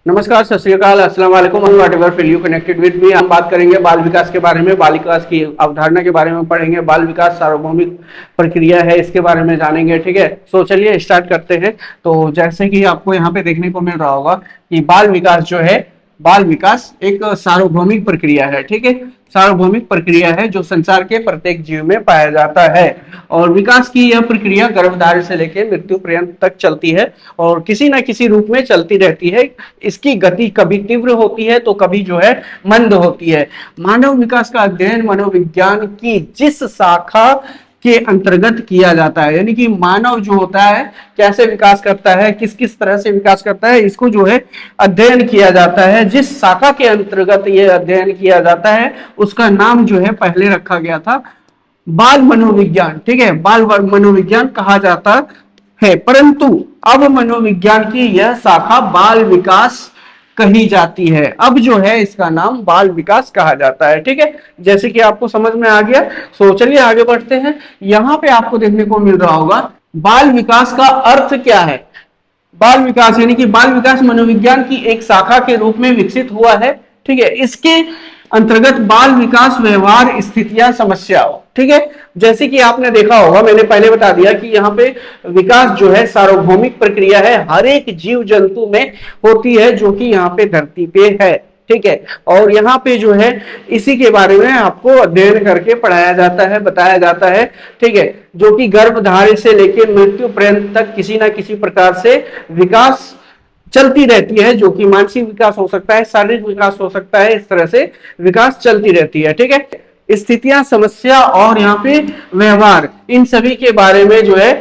नमस्कार, सत श्री अकाल, अस्सलाम वालेकुम। What ever feel you connected with me. हम बात करेंगे बाल विकास के बारे में, बाल विकास की अवधारणा के बारे में पढ़ेंगे। बाल विकास सार्वभौमिक प्रक्रिया है, इसके बारे में जानेंगे। ठीक है, सो चलिए स्टार्ट करते हैं। तो जैसे कि आपको यहाँ पे देखने को मिल रहा होगा कि बाल विकास जो है, बाल विकास एक सार्वभौमिक प्रक्रिया है। ठीक है, सार्वभौमिक प्रक्रिया है जो संसार के प्रत्येक जीव में पाया जाता है। और विकास की यह प्रक्रिया गर्भधारण से लेकर मृत्यु पर्यंत तक चलती है और किसी न किसी रूप में चलती रहती है। इसकी गति कभी तीव्र होती है तो कभी जो है मंद होती है। मानव विकास का अध्ययन मनोविज्ञान की जिस शाखा के अंतर्गत किया जाता है, यानी कि मानव जो होता है कैसे विकास करता है, किस किस तरह से विकास करता है, इसको जो है अध्ययन किया जाता है। जिस शाखा के अंतर्गत ये अध्ययन किया जाता है उसका नाम जो है पहले रखा गया था बाल मनोविज्ञान। ठीक है, बाल मनोविज्ञान कहा जाता है, परंतु अब मनोविज्ञान की यह शाखा बाल विकास कही जाती है। अब जो है इसका नाम बाल विकास कहा जाता है। ठीक है, जैसे कि आपको समझ में आ गया। सो चलिए आगे बढ़ते हैं। यहाँ पे आपको देखने को मिल रहा होगा बाल विकास का अर्थ क्या है। बाल विकास यानी कि बाल विकास मनोविज्ञान की एक शाखा के रूप में विकसित हुआ है। ठीक है, इसके अंतर्गत बाल विकास व्यवहार स्थितियां समस्याओं। ठीक है, जैसे कि आपने देखा होगा, मैंने पहले बता दिया कि यहाँ पे विकास जो है सार्वभौमिक प्रक्रिया है, हर एक जीव जंतु में होती है जो कि यहाँ पे धरती पे है। ठीक है, और यहाँ पे जो है इसी के बारे में आपको अध्ययन करके पढ़ाया जाता है, बताया जाता है। ठीक है, जो कि गर्भधारण से लेकर मृत्यु पर्यंत तक किसी ना किसी प्रकार से विकास चलती रहती है, जो कि मानसिक विकास हो सकता है, शारीरिक विकास हो सकता है। इस तरह से विकास चलती रहती है। ठीक है, स्थितियां, समस्या और यहाँ पे व्यवहार, इन सभी के बारे में जो है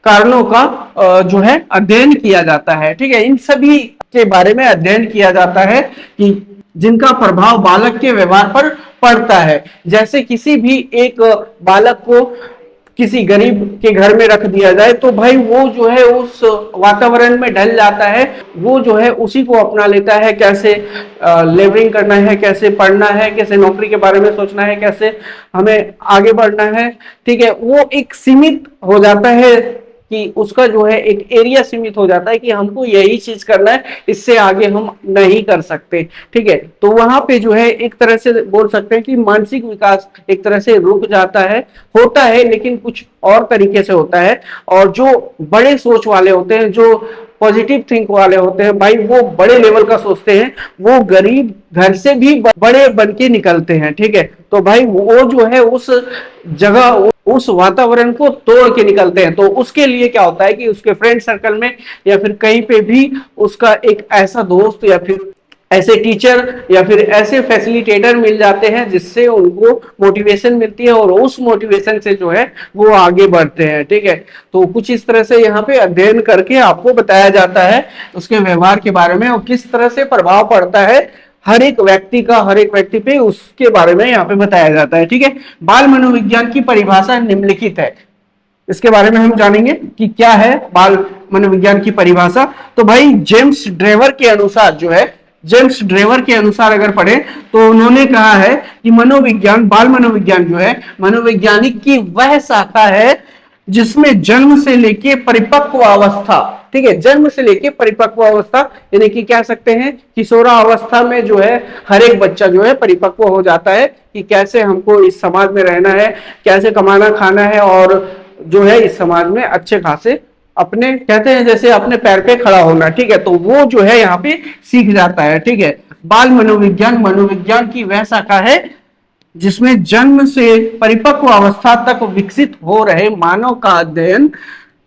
कारणों का जो है अध्ययन किया जाता है। ठीक है, इन सभी के बारे में अध्ययन किया जाता है कि जिनका प्रभाव बालक के व्यवहार पर पड़ता है। जैसे किसी भी एक बालक को किसी गरीब के घर में रख दिया जाए तो भाई वो जो है उस वातावरण में ढल जाता है, वो जो है उसी को अपना लेता है। कैसे लेबरिंग करना है, कैसे पढ़ना है, कैसे नौकरी के बारे में सोचना है, कैसे हमें आगे बढ़ना है। ठीक है, वो एक सीमित हो जाता है कि उसका जो है एक एरिया सीमित हो जाता है कि हमको यही चीज करना है, इससे आगे हम नहीं कर सकते। ठीक है, तो वहां पे जो है एक तरह से बोल सकते हैं कि मानसिक विकास एक तरह से रुक जाता है, होता है लेकिन कुछ और तरीके से होता है। और जो बड़े सोच वाले होते हैं, जो पॉजिटिव थिंक वाले होते हैं भाई, वो बड़े लेवल का सोचते हैं, वो गरीब घर से भी बड़े बन के निकलते हैं। ठीक है, तो भाई वो जो है उस जगह, उस वातावरण को तोड़ के निकलते हैं। तो उसके लिए क्या होता है कि उसके फ्रेंड सर्कल में या फिर कहीं पे भी उसका एक ऐसा दोस्त या फिर ऐसे टीचर या फिर ऐसे फैसिलिटेटर मिल जाते हैं जिससे उनको मोटिवेशन मिलती है और उस मोटिवेशन से जो है वो आगे बढ़ते हैं। ठीक है, तो कुछ इस तरह से यहाँ पे अध्ययन करके आपको बताया जाता है उसके व्यवहार के बारे में और किस तरह से प्रभाव पड़ता है हर एक व्यक्ति का, हर एक व्यक्ति पे, उसके बारे में यहाँ पे बताया जाता है। ठीक है, बाल मनोविज्ञान की परिभाषा निम्नलिखित है। इसके बारे में हम जानेंगे कि क्या है बाल मनोविज्ञान की परिभाषा। तो भाई जेम्स ड्रेवर के अनुसार जो है, जेम्स ड्रेवर के अनुसार अगर पढ़े तो उन्होंने कहा है कि मनोविज्ञान, बाल मनोविज्ञान जो है मनोवैज्ञानिक की वह शाखा है जिसमें जन्म से लेके परिपक्व अवस्था, ठीक है, जन्म से लेके परिपक्व अवस्था यानी कि कह सकते हैं किशोरावस्था में जो है हर एक बच्चा जो है परिपक्व हो जाता है कि कैसे हमको इस समाज में रहना है, कैसे कमाना खाना है और जो है इस समाज में अच्छे खासे अपने, कहते हैं जैसे अपने पैर पे खड़ा होना। ठीक है, तो वो जो है यहाँ पे सीख जाता है। ठीक है, बाल मनोविज्ञान मनोविज्ञान की वह शाखा है जिसमें जन्म से परिपक्व अवस्था तक विकसित हो रहे मानव का अध्ययन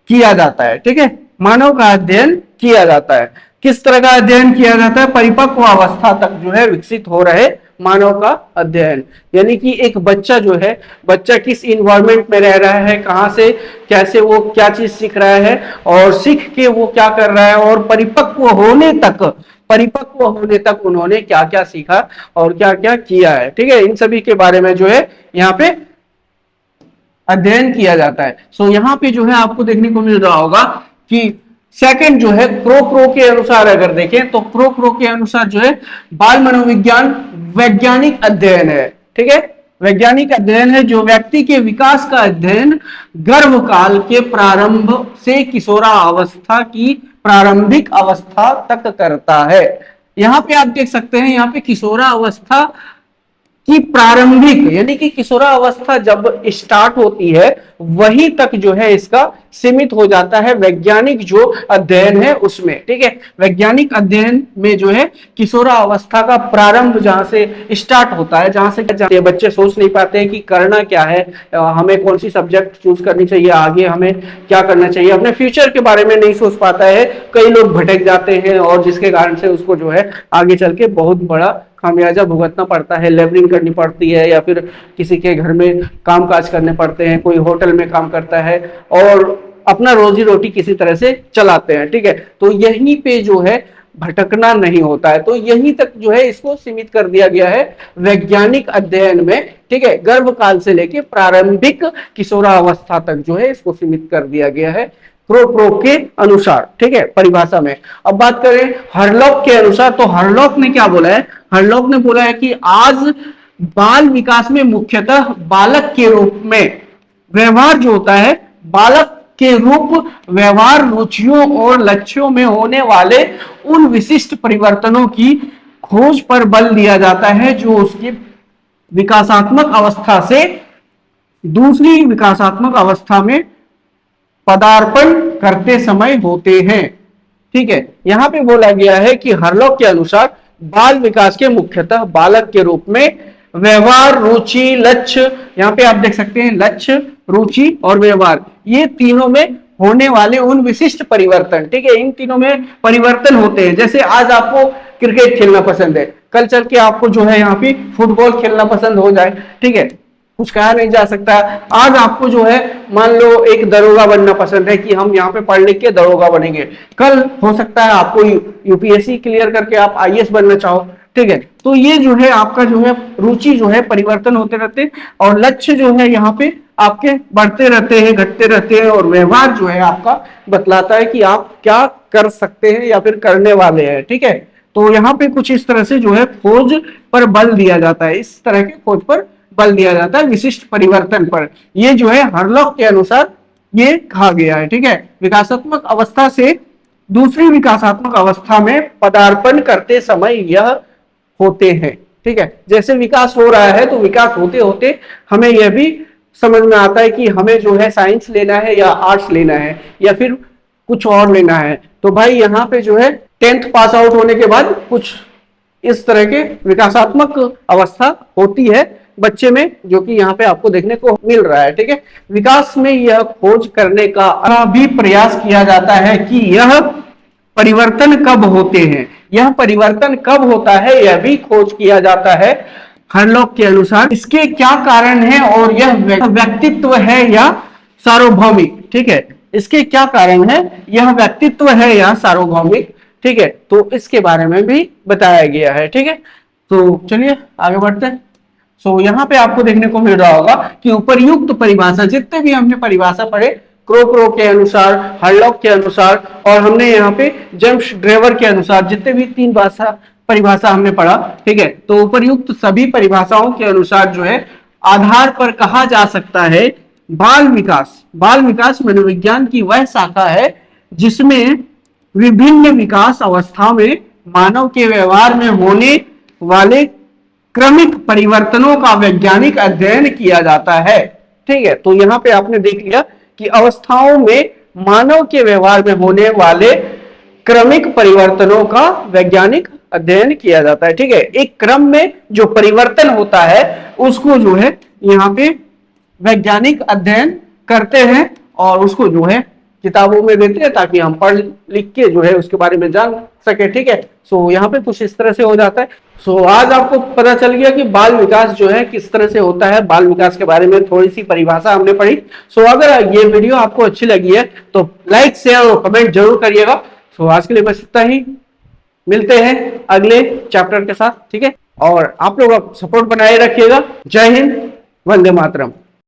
किया जाता है। ठीक है, मानव का अध्ययन किया जाता है। किस तरह का अध्ययन किया जाता है? परिपक्व अवस्था तक जो है विकसित हो रहे मानव का अध्ययन, यानी कि एक बच्चा जो है, बच्चा किस इन्वायरमेंट में रह रहा है, कहां से कैसे वो क्या चीज सीख रहा है और सीख के वो क्या कर रहा है और परिपक्व होने तक उन्होंने क्या क्या सीखा और क्या क्या किया है। ठीक है, इन सभी के बारे में जो है यहाँ पे अध्ययन किया जाता है। सो यहाँ पे जो है आपको देखने को मिल रहा होगा कि सेकंड जो है क्रो के अनुसार अगर देखें तो क्रो के अनुसार जो है बाल मनोविज्ञान वैज्ञानिक अध्ययन है। ठीक है, वैज्ञानिक अध्ययन है जो व्यक्ति के विकास का अध्ययन गर्भकाल के प्रारंभ से किशोरावस्था की प्रारंभिक अवस्था तक करता है। यहाँ पे आप देख सकते हैं, यहाँ पे किशोरावस्था कि प्रारंभिक यानी कि किशोरावस्था जब स्टार्ट होती है वहीं तक जो है इसका सीमित हो जाता है वैज्ञानिक जो अध्ययन है उसमें। ठीक है, वैज्ञानिक अध्ययन में जो है किशोरावस्था का प्रारंभ जहां से स्टार्ट होता है, जहां से बच्चे सोच नहीं पाते हैं कि करना क्या है, हमें कौन सी सब्जेक्ट चूज करनी चाहिए, आगे हमें क्या करना चाहिए, अपने फ्यूचर के बारे में नहीं सोच पाता है। कई लोग भटक जाते हैं और जिसके कारण से उसको जो है आगे चल के बहुत बड़ा खामियाजा भुगतना पड़ता है, लेबरिंग करनी पड़ती है, या फिर किसी के घर में कामकाज करने पड़ते हैं, कोई होटल में काम करता है और अपना रोजी रोटी किसी तरह से चलाते हैं। ठीक है, तो यहीं पे जो है भटकना नहीं होता है, तो यहीं तक जो है इसको सीमित कर दिया गया है वैज्ञानिक अध्ययन में। ठीक है, गर्भकाल से लेके प्रारंभिक किशोरावस्था तक जो है इसको सीमित कर दिया गया है क्रो के अनुसार। ठीक है, परिभाषा में। अब बात करें हरलॉक के अनुसार, तो हरलॉक ने क्या बोला है, हरलॉक ने बोला है कि आज बाल विकास में मुख्यतः बालक के रूप में व्यवहार जो होता है, बालक के रूप व्यवहार रुचियों और लक्ष्यों में होने वाले उन विशिष्ट परिवर्तनों की खोज पर बल दिया जाता है जो उसकी विकासात्मक अवस्था से दूसरी विकासात्मक अवस्था में पदार्पण करते समय होते हैं। ठीक है, यहां पे बोला गया है कि हरलॉक के अनुसार बाल विकास के मुख्यतः बालक के रूप में व्यवहार, रुचि, लक्ष्य, यहाँ पे आप देख सकते हैं लक्ष्य, रुचि और व्यवहार, ये तीनों में होने वाले उन विशिष्ट परिवर्तन। ठीक है, इन तीनों में परिवर्तन होते हैं। जैसे आज आपको क्रिकेट खेलना पसंद है, कल चल के आपको जो है यहाँ पे फुटबॉल खेलना पसंद हो जाए। ठीक है, कुछ कहा नहीं जा सकता। आज आपको जो है मान लो एक दरोगा बनना पसंद है कि हम यहाँ पे पढ़ लिख के दरोगा बनेंगे, कल हो सकता है आपको यूपीएससी क्लियर करके आप आईएएस बनना चाहो। ठीक है, तो ये जो है आपका जो है रुचि जो है परिवर्तन होते रहते और लक्ष्य जो है यहाँ पे आपके बढ़ते रहते हैं, घटते रहते हैं, और व्यवहार जो है आपका बतलाता है कि आप क्या कर सकते हैं या फिर करने वाले हैं। ठीक है, तो यहाँ पे कुछ इस तरह से जो है खोज पर बल दिया जाता है, इस तरह के खोज पर बल दिया जाता है विशिष्ट परिवर्तन पर। ये जो है हरलॉक के अनुसार ये कहा गया है। ठीक है, विकासात्मक अवस्था से दूसरी विकासात्मक अवस्था में पदार्पण करते समय यह होते हैं। ठीक है, जैसे विकास हो रहा है तो विकास होते होते हमें यह भी समझ में आता है कि हमें जो है साइंस लेना है या आर्ट्स लेना है या फिर कुछ और लेना है। तो भाई यहाँ पे जो है 10th पास आउट होने के बाद कुछ इस तरह के विकासात्मक अवस्था होती है बच्चे में, जो कि यहाँ पे आपको देखने को मिल रहा है। ठीक है, विकास में यह खोज करने का भी प्रयास किया जाता है कि यह परिवर्तन कब होते हैं, यह परिवर्तन कब होता है, यह भी खोज किया जाता है हरलॉक के अनुसार। इसके क्या कारण है और यह व्यक्तित्व है या सार्वभौमिक। ठीक है, इसके क्या कारण है, यह व्यक्तित्व है या सार्वभौमिक। ठीक है, तो इसके बारे में भी बताया गया है। ठीक है, तो चलिए आगे बढ़ते हैं। सो यहाँ पे आपको देखने को मिल रहा होगा कि उपर्युक्त परिभाषा, जितने भी हमने परिभाषा पढ़े क्रो के अनुसार, हरलॉक के अनुसार, और हमने यहाँ पे जेम्स ड्रेवर के अनुसार, जितने भी 3 परिभाषा हमने पढ़ा। ठीक है, तो उपर्युक्त सभी परिभाषाओं के अनुसार जो है आधार पर कहा जा सकता है बाल विकास। बाल विकास मनोविज्ञान की वह शाखा है जिसमें विभिन्न विकास अवस्था में मानव के व्यवहार में होने वाले क्रमिक परिवर्तनों का वैज्ञानिक अध्ययन किया जाता है। ठीक है, तो यहाँ पे आपने देख लिया कि अवस्थाओं में मानव के व्यवहार में होने वाले क्रमिक परिवर्तनों का वैज्ञानिक अध्ययन किया जाता है। ठीक है, एक क्रम में जो परिवर्तन होता है उसको जो है यहाँ पे वैज्ञानिक अध्ययन करते हैं और उसको जो है किताबों में देते हैं ताकि हम पढ़ लिख के जो है उसके बारे में जान सके। ठीक है, सो यहाँ पे कुछ इस तरह से हो जाता है। सो आज आपको पता चल गया कि बाल विकास जो है किस तरह से होता है, बाल विकास के बारे में थोड़ी सी परिभाषा हमने पढ़ी। सो अगर ये वीडियो आपको अच्छी लगी है तो लाइक, शेयर और कमेंट जरूर करिएगा। सो आज के लिए बस इतना ही, मिलते हैं अगले चैप्टर के साथ। ठीक है, और आप लोग सपोर्ट बनाए रखिएगा। जय हिंद, वंदे मातरम।